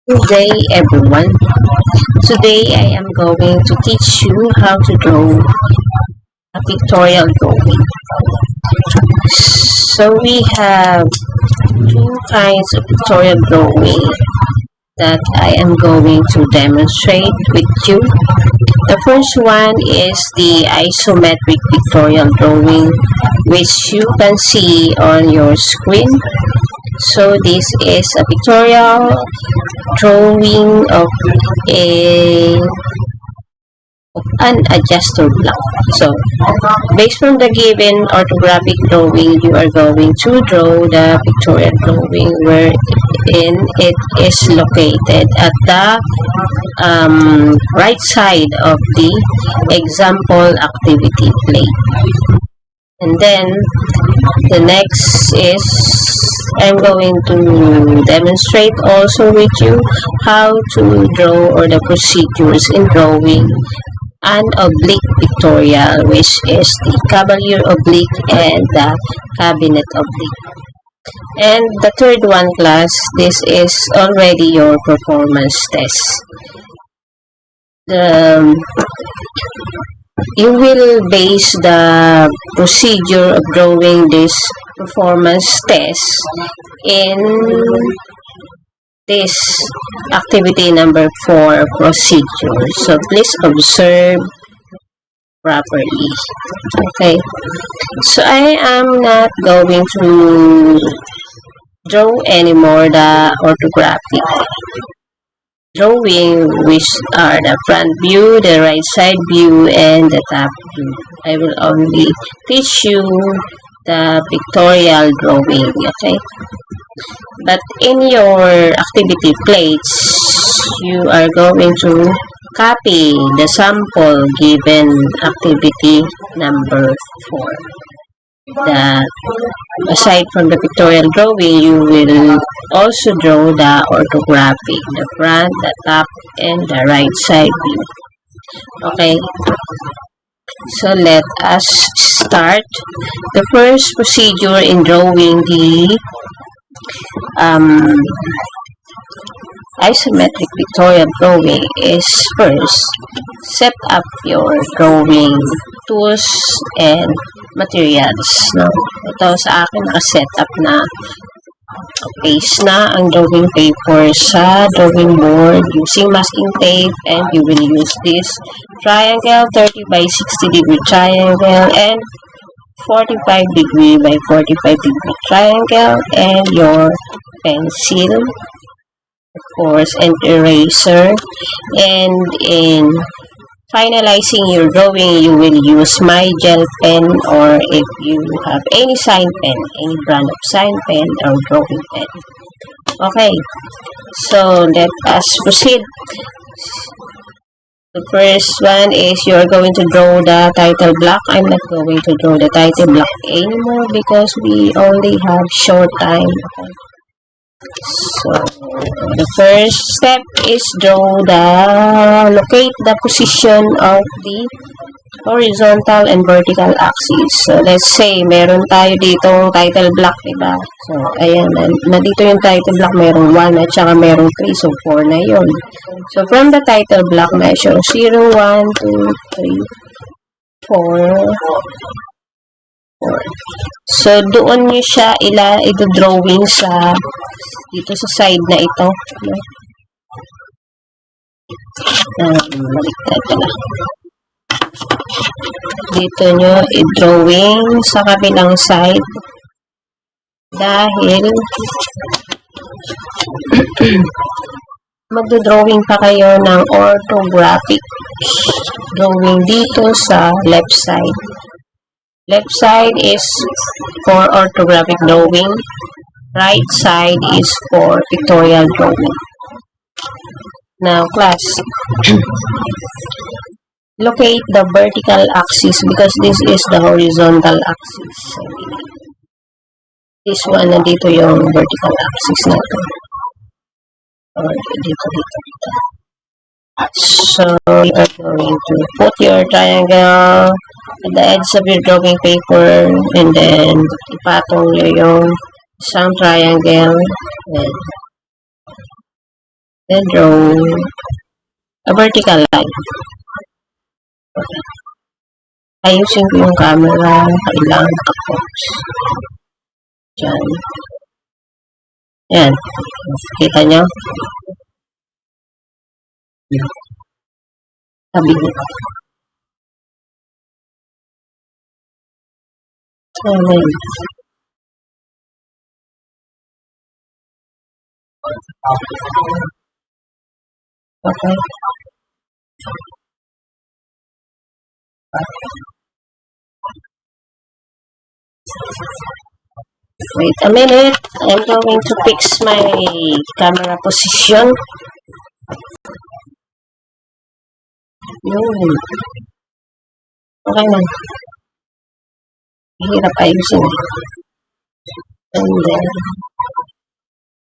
Good day, everyone. Today I am going to teach you how to draw a pictorial drawing. So we have two kinds of pictorial drawing that I am going to demonstrate with you. The first one is the isometric pictorial drawing, which you can see on your screen. So this is a pictorial drawing of an adjuster block. So based on the given orthographic drawing, you are going to draw the pictorial drawing wherein it is located at the right side of the example activity plate. And then the next is I'm going to demonstrate also with you how to draw or the procedures in drawing an oblique pictorial, which is the cavalier oblique and the cabinet oblique. And the third one, class, this is already your performance test. You will base the procedure of drawing this performance test in this activity number 4 procedure. So please observe properly. Okay. So I am not going to draw anymore the orthographic drawing, which are the front view, the right side view, and the top view. I will only teach you the pictorial drawing, okay? But in your activity plates, you are going to copy the sample given activity number 4. Aside from the pictorial drawing, you will also draw the orthographic, the front, the top, and the right side view. Okay, so let us start. The first procedure in drawing the isometric pictorial drawing is first set up your drawing tools and materials. No? Ito sa akin naka-set up na paste na ang drawing paper sa drawing board using masking tape, and you will use this triangle, 30 by 60 degree triangle and 45 degree by 45 degree triangle, and your pencil, of course, and eraser. And in finalizing your drawing, you will use my gel pen, or if you have any sign pen, any brand of sign pen or drawing pen. Okay, so let us proceed. The first one is you are going to draw the title block. I'm not going to draw the title block anymore because we only have short time. Okay. So the first step is locate the position of the horizontal and vertical axis. So let's say meron tayo ditong title block, diba? So ayan, nandito yung title block, merong 1 at saka merong 3, so 4 na yun. So from the title block, measure 0, 1, 2, 3, 4. So doon nyo siya ito-drawing dito sa side na ito. Baliktad pala. Dito nyo i-drawing sa kabilang side dahil magdo-drawing pa kayo ng orthographic drawing dito sa left side. Left side is for orthographic drawing. Right side is for pictorial drawing. Now, class, locate the vertical axis because this is the horizontal axis. This one, nandito yung vertical axis natin. Or dito. So, you are going to put your triangle at the edge of your drawing paper, and then ipatong nyo yung isang triangle, and Then draw a vertical line. Ayusin ko yung camera. Kailangan ka-focus. Diyan. Yan. Kita nyo? Sabi nyo. Ayan. Okay. Wait a minute. I'm going to fix my camera position. Yun. Okay na. Hirap ayusin. And then,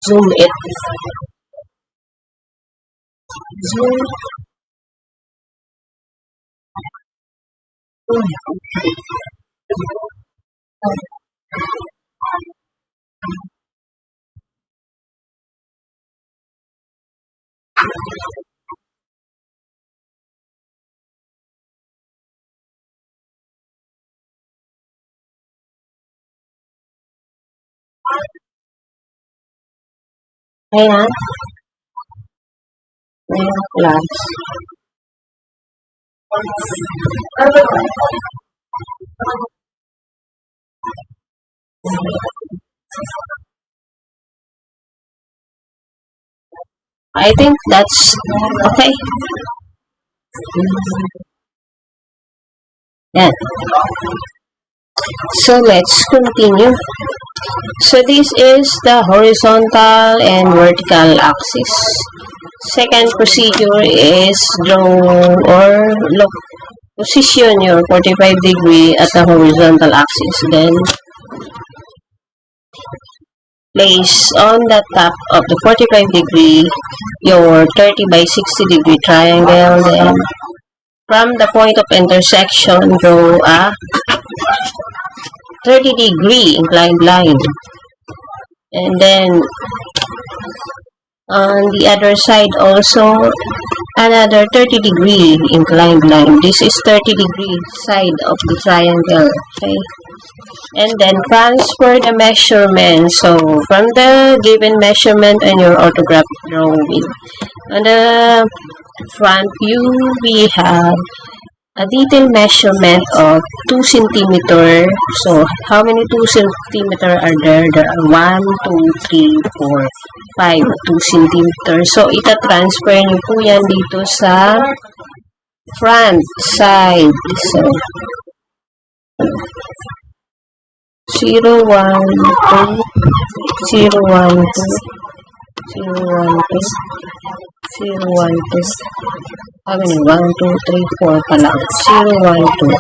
zoom it. Zoom. Ayan. Ayan, class. I think that's okay. Yeah. So let's continue. So this is the horizontal and vertical axis. Second procedure is draw or look, position your 45 degree at the horizontal axis. Then place on the top of the 45 degree your 30 by 60 degree triangle. Then from the point of intersection, draw a 30 degree inclined line. And then on the other side also another 30 degree inclined line. This is 30 degree side of the triangle. Okay. And then transfer the measurement. So from the given measurement on your orthographic drawing, on the front view we have a detailed measurement of 2 centimeter. So how many 2 centimeter are there? There are 1, 2, 3, 4, 5, 2 centimeter. So ita-transfer niyo po yan dito sa front side. So 0, 1, 2, 0, 1, 2, 0, 1, 2, 0, 1, 2, 0, 1, 2. How many? 1, 2, 3, 4 pala. 0, 1, 2.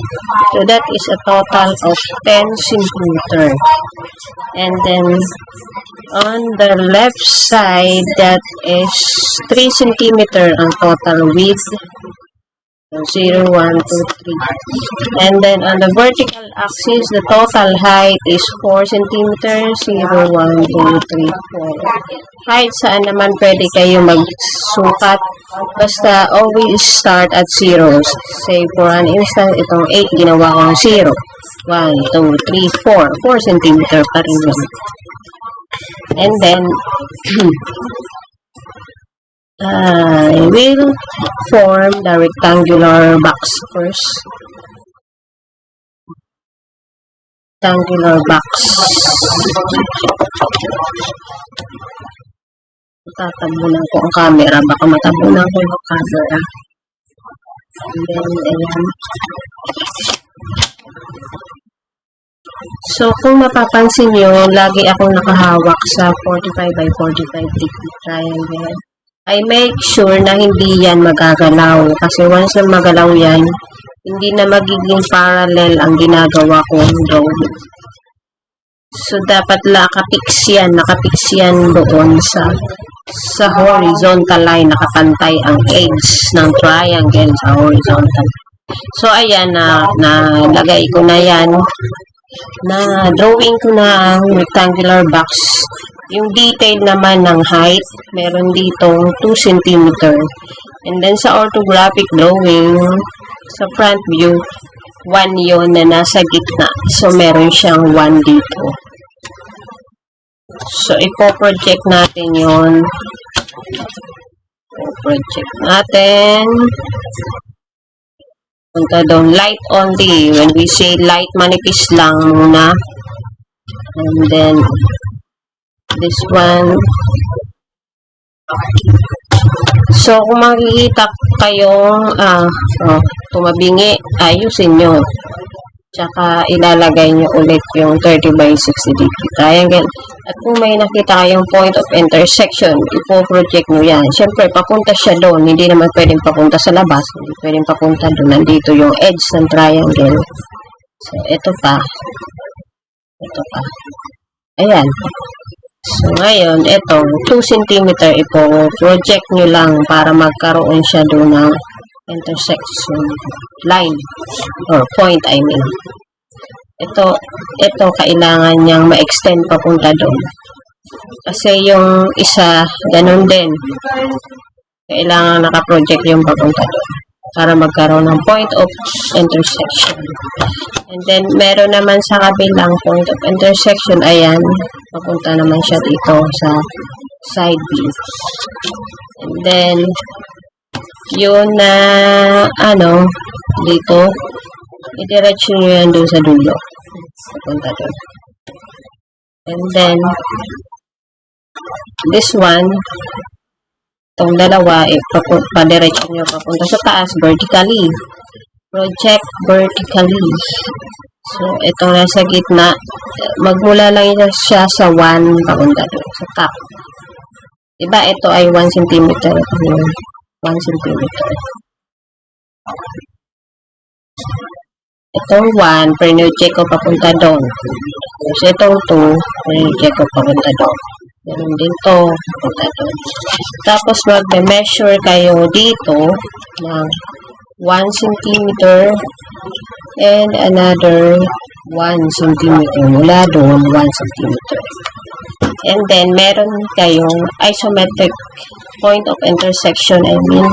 So that is a total of 10 centimeter. And then on the left side, that is 3 centimeter ang total width. So 0, 1, 2, 3. And then on the vertical axis, the total height is 4 centimeters. 0, 1, 2, 3, 4. Height, saan naman pwede kayo magsukat? Basta always start at 0. Say for an instant, itong 8, ginawa ko ng 0. 1, 2, 3, 4. 4 centimeter pa rin yun. And then, I will form the rectangular box first. Rectangular box. Tatabunan ko ang camera. Baka matabunan ko yung camera. And then, ayan. So, kung mapapansin nyo, lagi akong nakahawak sa 45 by 45 degree triangle. I make sure na hindi yan magagalaw. Kasi once na magalaw yan, hindi na magiging parallel ang ginagawa kong drawing. So, dapat nakapix yan doon sa horizontal line, nakapantay ang edge ng triangle sa horizontal. So, ayan, nalagay ko na yan, na drawing ko na ang rectangular box Yung detail naman ng height, meron ditong 2 cm. And then sa orthographic drawing, sa front view, 1 yon na nasa gitna. So, meron siyang 1 dito. So, ipo-project natin yon. Project natin. Punta doon, light only. When we say light, manipis lang muna. And then, this one. So, kung makikita kayong tumabingi, ayusin nyo. Tsaka, ilalagay nyo ulit yung 30 by 60 degree triangle. At kung may nakita kayong point of intersection, ipo-project nyo yan. Siyempre, papunta siya doon. Hindi naman pwedeng papunta sa labas. Hindi pwedeng papunta doon. Nandito yung edge ng triangle. So, ito pa. Ito pa. Ayan. So, ngayon, ito, 2 cm ipo-project nyo lang para magkaroon siya doon ng intersection line or point, I mean. Ito kailangan niyang ma-extend papunta doon. Kasi yung isa, ganun din. Kailangan naka-project yung papunta doon para magkaroon ng point of intersection. And then, meron naman sa kabilang point of intersection, ayan, papunta naman siya dito sa side view. And then, yun na, dito, idiretso nyo yan doon sa dulo. Papunta doon. And then, this one, itong dalawa, padiretso nyo papunta sa taas, vertically. Project vertically. So, itong nasa gitna, magmula lang siya sa 1, papunta doon, sa top. Diba, ito ay 1 cm. 1 cm. Itong 1, pinroject ko papunta doon. So, itong 2, pinroject ko papunta doon. Meron din to, papunta doon. Tapos, mag-measure kayo dito ng 1 cm and another 1 cm. Mula doon, 1 cm. And then, meron kayong isometric point of intersection, I mean.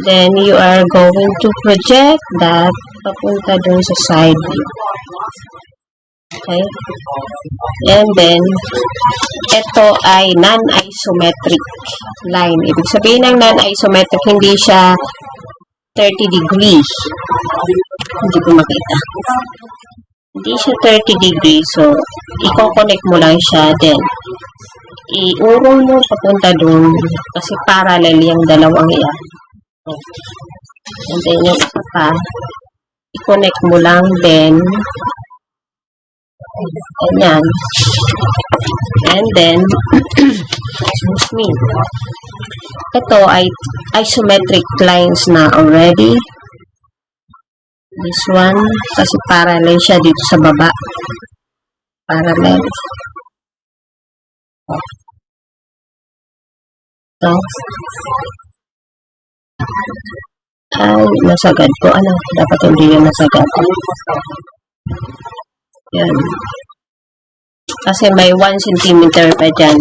Then, you are going to project that papunta dun sa side view. Okay? And then, ito ay non-isometric line. Ibig sabihin ng non-isometric, hindi siya 30 degrees. Hindi ko makita. Hindi siya 30 degrees. So, i-connect mo lang siya. Then, iurong mo papunta dun kasi parallel yung dalawang yan. And then, yung isa pa, i-connect mo lang then ganyan. And then, excuse me. Ito ay isometric lines na already. This one, kasi parallel siya dito sa baba. Parallel. Ito. Ay, nasagad ko. Ano? Dapat hindi yun nasagad. Yan. Kasi may 1 cm pa dyan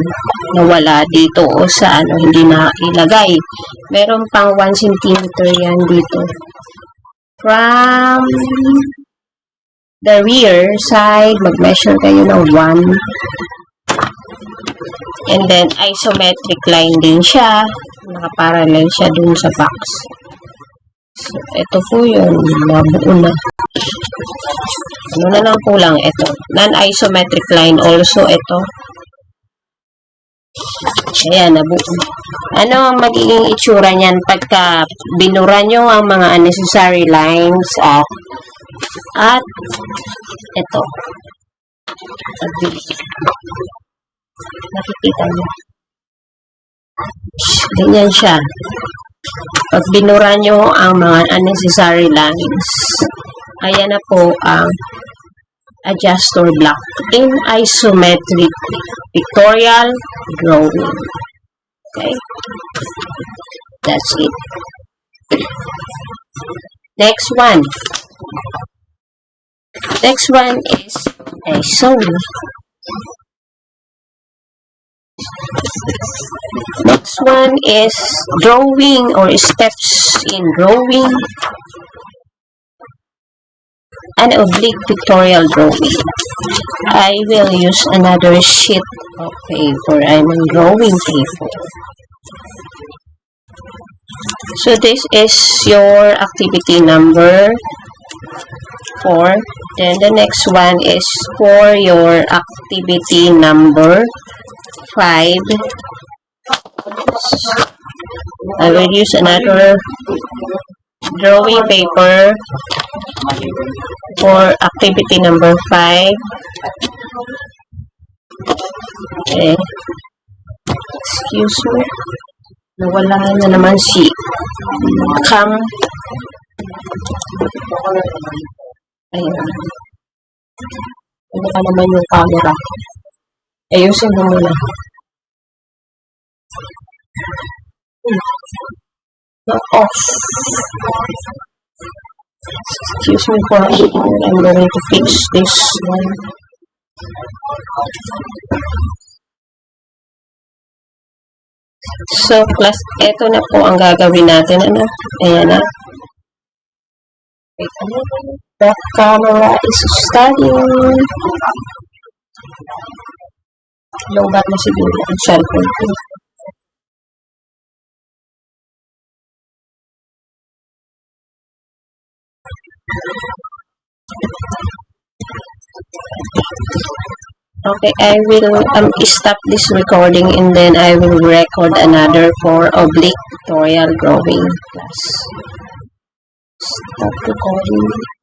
na wala dito o sa hindi na ilagay. Meron pang 1 cm yan dito. From the rear side, mag-measure kayo ng 1. And then, isometric line din siya. Nakaparallel siya dun sa box. So, ito po yun. Nabuo na. Ano na lang po lang ito. Non-isometric line also ito. Ayan, nabuo. Ano ang magiging itsura niyan pagka binura nyo ang mga unnecessary lines at ito. Nakikita nyo. Ganyan siya. Pag binura nyo ang mga unnecessary lines, ayan na po ang adjustor block in isometric pictorial drawing. Okay? That's it. Next one. Next one is a sewing. Next one is drawing or steps in drawing. An oblique pictorial drawing. I will use another sheet of paper. I'm on drawing paper. So this is your activity number 4. Then the next one is for your activity number 5. I will use another drawing paper for activity number 5. Okay. Excuse me. Nawala na naman si Cam. Ayan. Ano ka naman yung camera? Ayusin mo muna. Off. Excuse me for a minute. I'm going to fix this one. So, class, eto na po ang gagawin natin. Ano? Ayan na. The camera is studying. Lobat na siguro ang cellphone ko. Okay, I will stop this recording and then I will record another for oblique pictorial drawing class. Stop recording.